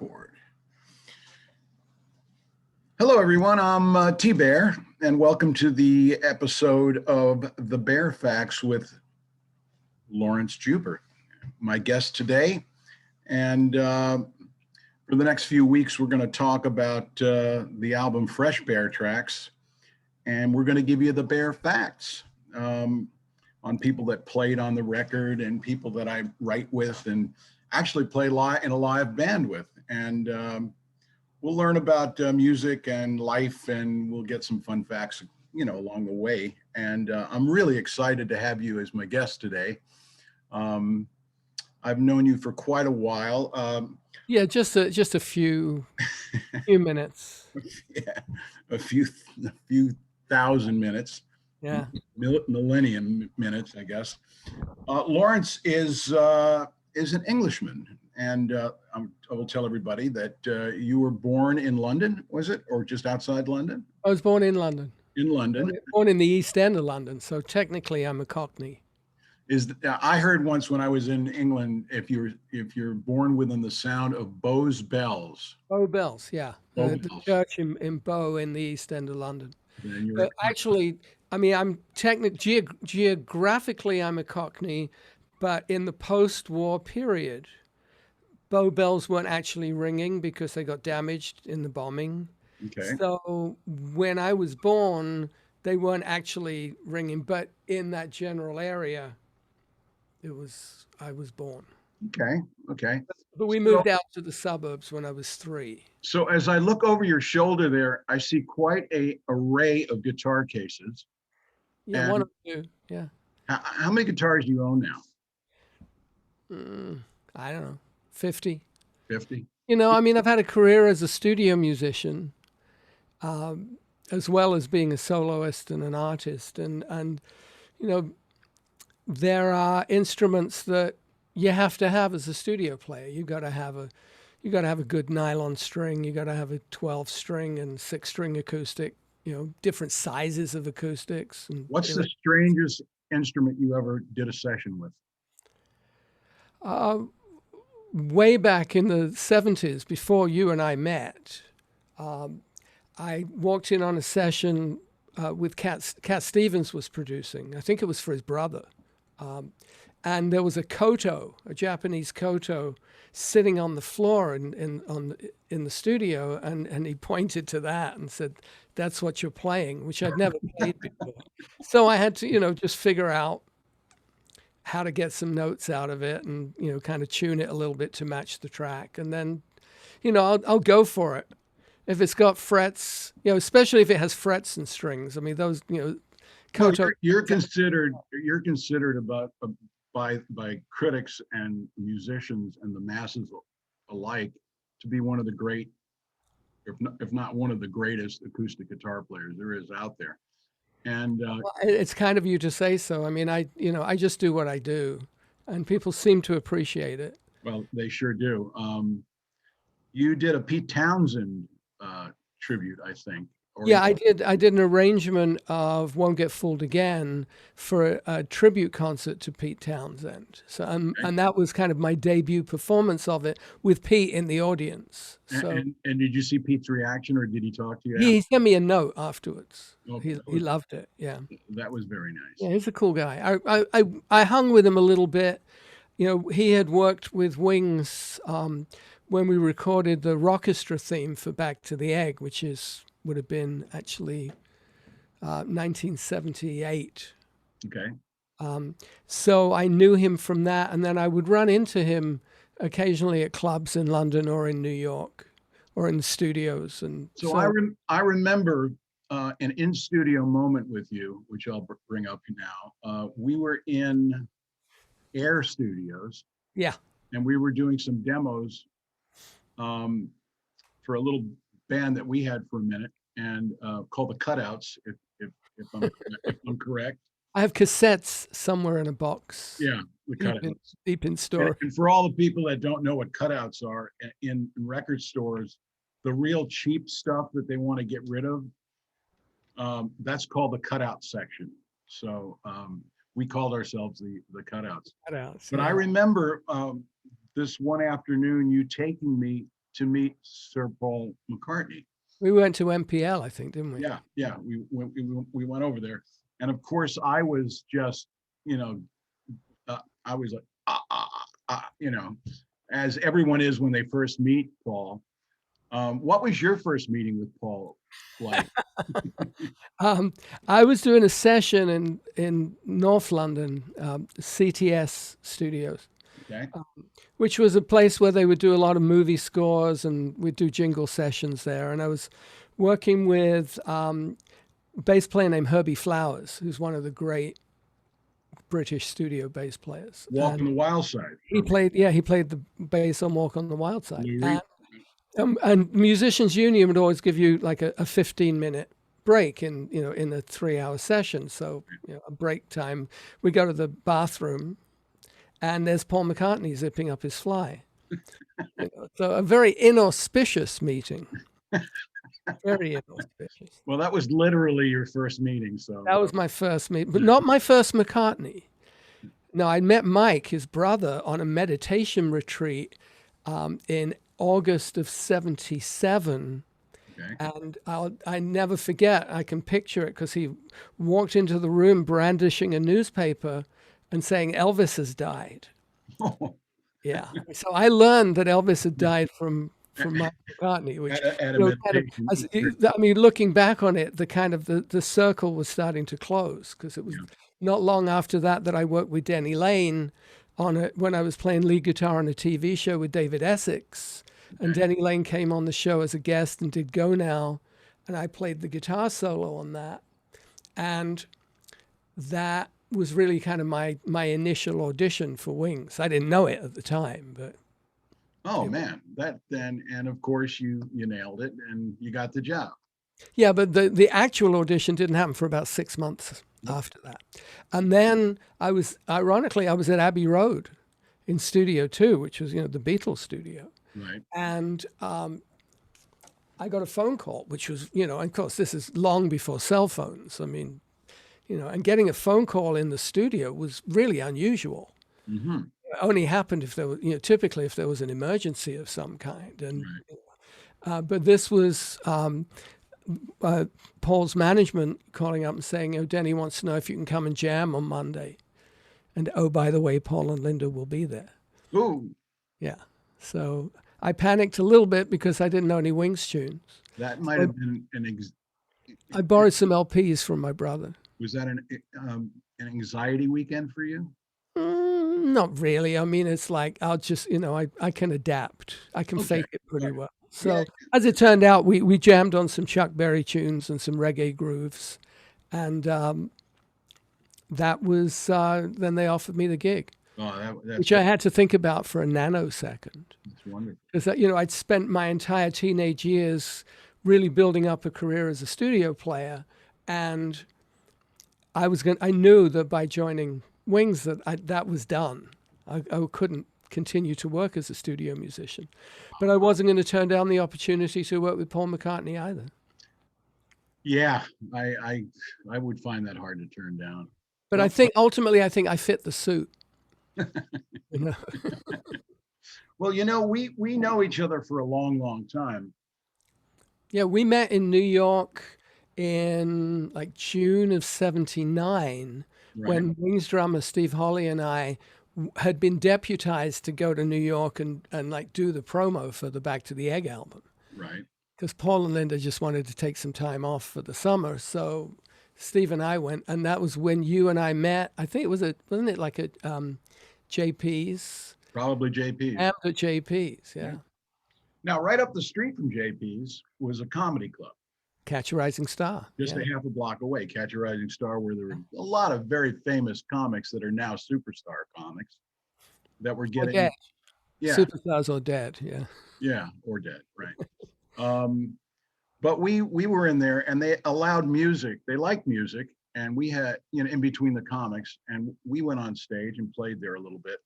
record. Hello, everyone. I'm T-Bear, and welcome to the episode of The Bear Facts with Laurence Juber, my guest today. And for the next few weeks, we're going to talk about the album Fresh Bear Tracks, and we're going to give you the Bear Facts on people that played on the record and people that I write with and actually play in a live band with. And we'll learn about music and life, and we'll get some fun facts, along the way. And I'm really excited to have you as my guest today. I've known you for quite a while. Yeah, just a few minutes. Yeah, a few thousand minutes. Yeah. Millennium minutes, I guess. Laurence is an Englishman, and I will tell everybody that you were born in London, was it, or just outside London? I was born in London. In London. Born in the East End of London, so technically I'm a Cockney. I heard once when I was in England, if you're born within the sound of Bow's bells. Bow Bells, yeah. The church in Bow in the East End of London. Actually, I mean, I'm geographically I'm a Cockney, but in the post-war period, Bow bells weren't actually ringing because they got damaged in the bombing. Okay. So when I was born, they weren't actually ringing, but in that general area, I was born. Okay. But we moved out to the suburbs when I was 3. So as I look over your shoulder there, I see quite an array of guitar cases. Yeah, one or two. Yeah. How many guitars do you own now? I don't know, 50. 50? I mean, I've had a career as a studio musician, as well as being a soloist and an artist. And there are instruments that you have to have as a studio player. You got to have a good nylon string. You got to have a 12-string and 6-string acoustic. Different sizes of acoustics. And what's the strangest instrument you ever did a session with? Way back in the 70s, before you and I met, I walked in on a session with Cat Stevens was producing. I think it was for his brother. And there was a koto, a Japanese koto, sitting on the floor in the studio, and he pointed to that and said, "That's what you're playing," which I'd never played before. So I had to, just figure out how to get some notes out of it and, kind of tune it a little bit to match the track. And then, I'll go for it. If it's got frets, especially if it has frets and strings. I mean, those, koto. You're considered by critics and musicians and the masses alike to be one of the great, if not one of the greatest acoustic guitar players there is out there. And well, it's kind of you to say so. I mean, I just do what I do, and people seem to appreciate it. Well, they sure do. You did a Pete Townsend tribute, I think. Yeah, I did an arrangement of "Won't Get Fooled Again" for a tribute concert to Pete Townsend. So, and that was kind of my debut performance of it with Pete in the audience. So, and did you see Pete's reaction, or did he talk to you? He sent me a note afterwards. He loved it. Yeah, that was very nice. Yeah, he's a cool guy. I hung with him a little bit. He had worked with Wings when we recorded the Rockestra theme for "Back to the Egg," which would have been actually 1978. Okay. So I knew him from that, and then I would run into him occasionally at clubs in London or in New York or in the studios. And so I remember an in-studio moment with you, which I'll bring up now. We were in Air Studios. Yeah. And we were doing some demos for a little band that we had for a minute, and called the Cutouts, if I'm correct. I have cassettes somewhere in a box. Yeah, the Cutouts. Deep in store. And for all the people that don't know what Cutouts are, in record stores, the real cheap stuff that they want to get rid of, that's called the cutout section. So we called ourselves the Cutouts. Cutouts. But yeah. I remember this one afternoon, you taking me to meet Sir Paul McCartney. We went to MPL, I think, didn't we? Yeah, we went over there, and of course I was just, you know, I was like, you know, as everyone is when they first meet Paul. What was your first meeting with Paul like? I was doing a session in North London, CTS Studios, Okay. which was a place where they would do a lot of movie scores, and we'd do jingle sessions there. And I was working with a bass player named Herbie Flowers, who's one of the great British studio bass players. Walk on And the Wild Side. he played the bass on Walk on the Wild Side. Lou Reed. And Musicians Union would always give you like a 15-minute break in a 3-hour session. So a break time, we go to the bathroom, and there's Paul McCartney zipping up his fly. So a very inauspicious meeting. Very inauspicious. Well, that was literally your first meeting. So That was my first meeting, but not my first McCartney. No, I met Mike, his brother, on a meditation retreat in August of '77. okay. And I never forget, I can picture it because he walked into the room brandishing a newspaper and saying Elvis has died. Yeah. So I learned that Elvis had died from Mike McCartney, which At a meditation. I mean, looking back on it, the circle was starting to close, because it was not long after that I worked with Denny Lane when I was playing lead guitar on a TV show with David Essex. And Denny Lane came on the show as a guest and did Go Now, and I played the guitar solo on that. And that was really kind of my initial audition for Wings. I didn't know it at the time, but oh man, and of course you nailed it and you got the job. yeah, but the actual audition didn't happen for about 6 months after that. And then ironically, I was at Abbey Road in Studio 2, which was, the Beatles studio. Right. And I got a phone call, which was, of course, this is long before cell phones. I mean, and getting a phone call in the studio was really unusual. Mm-hmm. It only happened if there was, typically if there was an emergency of some kind. And but this was Paul's management calling up and saying, Denny wants to know if you can come and jam on Monday. And oh, by the way, Paul and Linda will be there. Ooh. Yeah. So I panicked a little bit because I didn't know any Wings tunes. That might have been I borrowed some LPs from my brother. Was that an anxiety weekend for you? Not really. I mean, it's like I'll just, I can adapt. I can fake it pretty well. So as it turned out, we jammed on some Chuck Berry tunes and some reggae grooves, and that was then they offered me the gig. Oh, which I had to think about for a nanosecond. That's wonderful. Because I'd spent my entire teenage years really building up a career as a studio player, and I knew that by joining Wings that was done. I couldn't continue to work as a studio musician, but I wasn't going to turn down the opportunity to work with Paul McCartney either. Yeah, I would find that hard to turn down. But I think ultimately, I fit the suit. Well, we know each other for a long time. Yeah, we met in New York in like June of '79, when Wings drummer Steve Holley and I had been deputized to go to New York and like do the promo for the Back to the Egg album. Right. Because Paul and Linda just wanted to take some time off for the summer, so Steve and I went, and that was when you and I met. I think wasn't it like a JP's? Probably JP's. At JP's, yeah. Now, right up the street from JP's was a comedy club. Catch a Rising Star. Just a half a block away, Catch a Rising Star, where there were a lot of very famous comics that are now superstar comics that were getting... Dead. Yeah. Superstars or dead, yeah. Yeah, or dead, right. But we were in there, and they allowed music. They liked music, and we had, in between the comics, and we went on stage and played there a little bit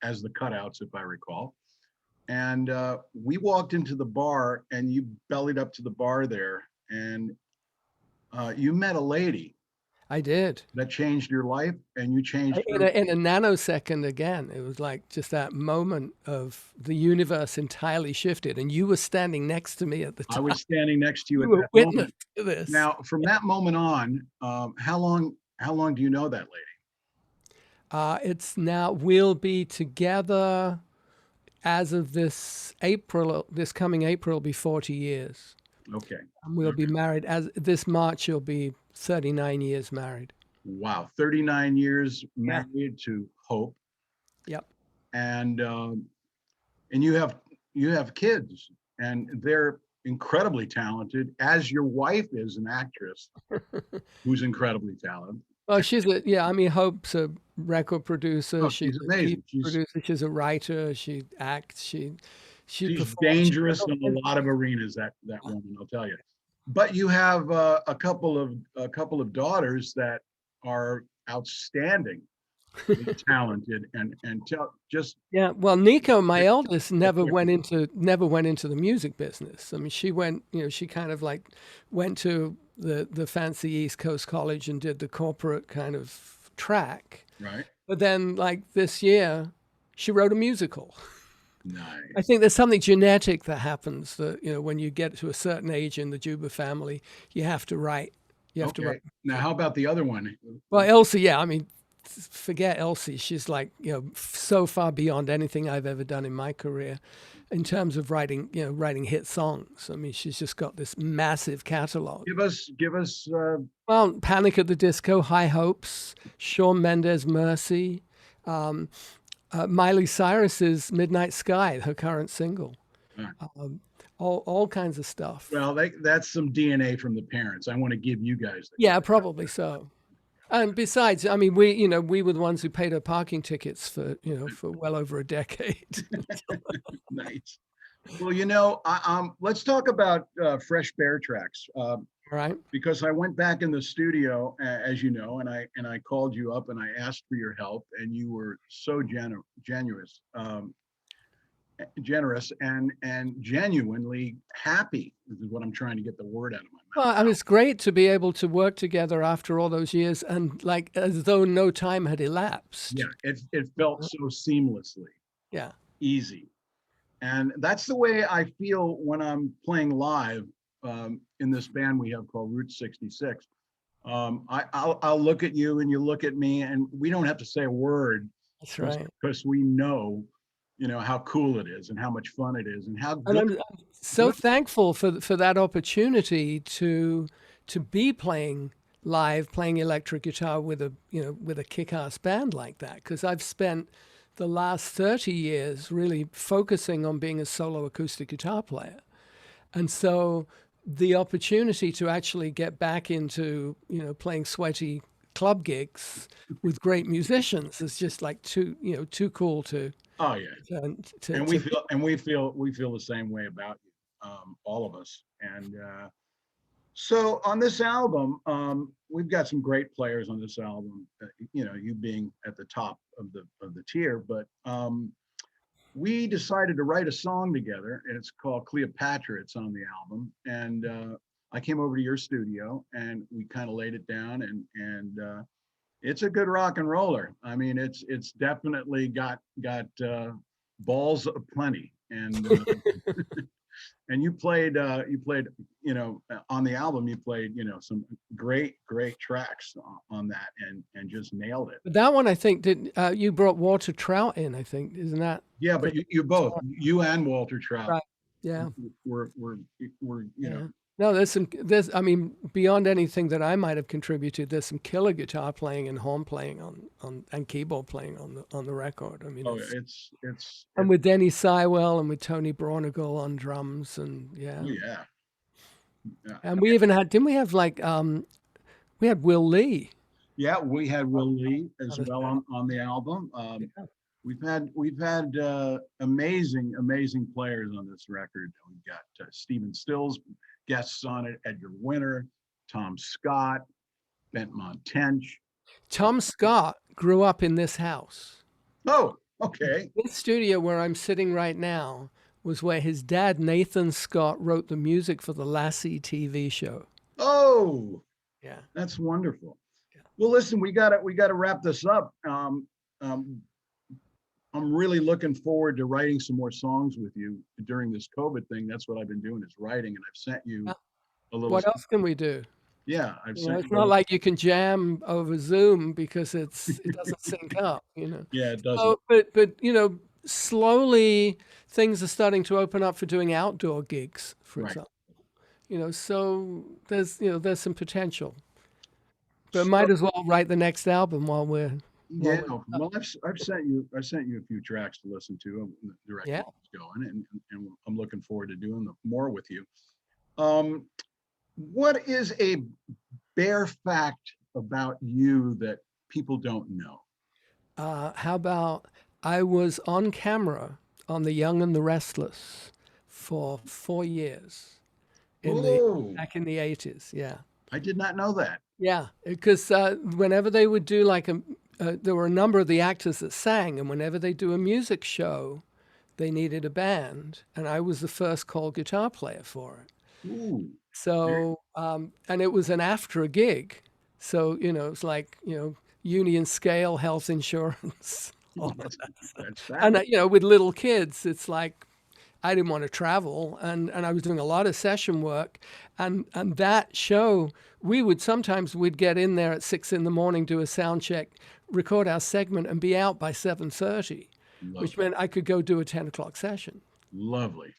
as the cutouts, if I recall. And we walked into the bar, and you bellied up to the bar there, and you met a lady. I did. That changed your life, and you changed her. In a nanosecond again. It was like just that moment of the universe entirely shifted, and you were standing next to me at the I time. was standing next to you You at were that witness moment. to this. Now, from that moment on, how long do you know that lady? It's now, we'll be together as of this April, this coming April, will be 40 years. Okay. And we'll be married as this March, you'll be 39 years married. Wow, 39 years Yeah. married to Hope, Yep. and you have kids, and they're incredibly talented. As your wife is an actress who's incredibly talented. Well, I mean, Hope's a record producer. Oh, She's she's a TV amazing. producer. She's a writer. She acts. She She's performs. dangerous in a lot of arenas. That woman, I'll tell you. But you have a couple of daughters that are outstanding, talented, and just Yeah. Well, Nico, my eldest, never went into the music business. I mean, she went, she kind of like went to the fancy East Coast college and did the corporate kind of track. right. But then, like this year, she wrote a musical. Nice. I think there's something genetic that happens that, when you get to a certain age in the Juber family, you have to write. You have to Okay. write. Now, how about the other one? Well, Elsie, yeah, I mean, forget Elsie. She's like, so far beyond anything I've ever done in my career in terms of writing, writing hit songs. I mean, she's just got this massive catalog. Give us. Well, Panic at the Disco, High Hopes, Shawn Mendes, Mercy, Miley Cyrus's Midnight Sky, her current single, all kinds of stuff. Well, that's some DNA from the parents. I want to give you guys. Yeah, probably so. And besides, I mean, we were the ones who paid her parking tickets for well over a decade. Nice. Well, let's talk about Fresh Bear Tracks. Right. Because I went back in the studio, as you know, and I called you up and I asked for your help, and you were so generous and genuinely happy. This is what I'm trying to get the word out of my mouth. Well, and it's great to be able to work together after all those years, and like as though no time had elapsed. Yeah, it felt so seamlessly. Yeah. Easy. And that's the way I feel when I'm playing live in this band we have called Route 66. I'll look at you and you look at me, and we don't have to say a word. That's right. Because we know, how cool it is and how much fun it is and how good. And I'm so thankful for that opportunity to be playing live, playing electric guitar with a kick-ass band like that, because I've spent the last 30 years really focusing on being a solo acoustic guitar player. And so the opportunity to actually get back into, playing sweaty club gigs with great musicians is just like too cool to. Oh yeah. And we feel the same way about you, all of us. And so on this album, we've got some great players on this album. You being at the top of the tier, but we decided to write a song together, and it's called Cleopatra. It's on the album, and I came over to your studio, and we kind of laid it down, and it's a good rock and roller. I mean, it's definitely got balls aplenty, and and you played on the album, you played some great tracks on that, and just nailed it. But that one, I think, you brought Walter Trout in, I think, isn't that? Yeah, but you both, you and Walter Trout, right. Yeah, were yeah. No, there's I mean, beyond anything that I might have contributed, there's some killer guitar playing and horn playing on and keyboard playing on the record. I mean, it's and with Denny Seiwell and with Tony Bronigal on drums, and yeah. Oh yeah. And we even had, didn't we have like we had Will Lee? Yeah, we had Will Lee as well on the album. Yeah. We've had amazing players on this record. We've got Stephen Stills guests on it, Edgar Winter, Tom Scott, Bent Montench. Tom Scott grew up in this house. Oh, okay. This studio where I'm sitting right now was where his dad, Nathan Scott, wrote the music for the Lassie TV show. Oh, yeah. That's wonderful. Yeah. Well, listen, we gotta wrap this up. Um, I'm really looking forward to writing some more songs with you during this COVID thing. That's what I've been doing is writing, and I've sent you Uh, a little. What else can we do? Yeah, I've You know, sent it's you a not little. like you can jam over Zoom because it doesn't sync up, you know. Yeah, it doesn't. So, but slowly things are starting to open up for doing outdoor gigs, for Right. example. You know, so there's some potential. But So might as well write the next album while yeah, we're well, I've sent you a few tracks to listen to in the direction yeah. it's going, and I'm looking forward to doing more with you. Um, what is a bare fact about you that people don't know? How about I was on camera on The Young and the Restless for 4 years in the Oh, back in the 80s. Yeah. I did not know that. Yeah, because whenever they would do there were a number of the actors that sang, and whenever they do a music show, they needed a band, and I was the first call guitar player for it. Ooh, there- So, and it was an after a gig, so it's like union scale health insurance, all of that's that stuff. that's And fabulous. with little kids, it's like I didn't want to travel, and I was doing a lot of session work, and that show we'd get in there at 6 in the morning, do a sound check, record our segment, and be out by 7:30, which Lovely, meant I could go do a 10 o'clock session. lovely.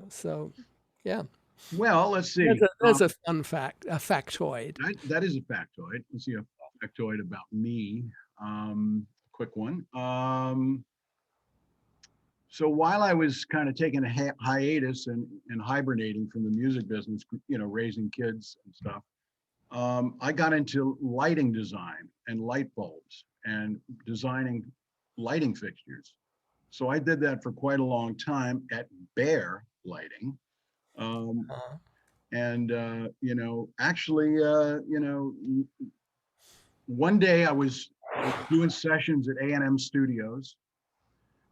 So yeah, Well, let's there's see. a there's a fun fact, a factoid. That is a factoid. Let's see a factoid about me. Quick one. So while I was kind of taking a hiatus and hibernating from the music business, raising kids and stuff, I got into lighting design and light bulbs and designing lighting fixtures. So I did that for quite a long time at Bear Lighting. Um, Uh, and actually, one day I was doing sessions at A&M Studios,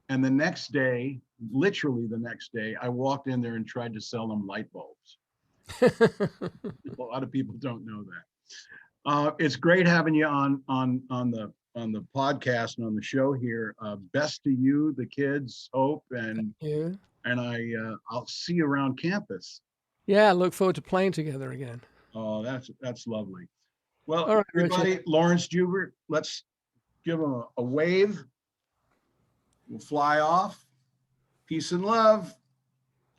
and the next day, literally the next day, I walked in there and tried to sell them light bulbs. A lot of people don't know that. It's great having you on the podcast and on the show here. Best to you, the kids, Hope, yeah, and I'll see you around campus. yeah. I look forward to playing together again. Oh, that's lovely. Well, All right, Richard. everybody, Laurence Juber, let's give him a wave. We'll fly off. Peace and love,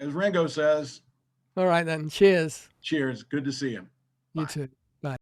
as Ringo says. All right then. Cheers. Cheers. Good to see you. You Bye. too.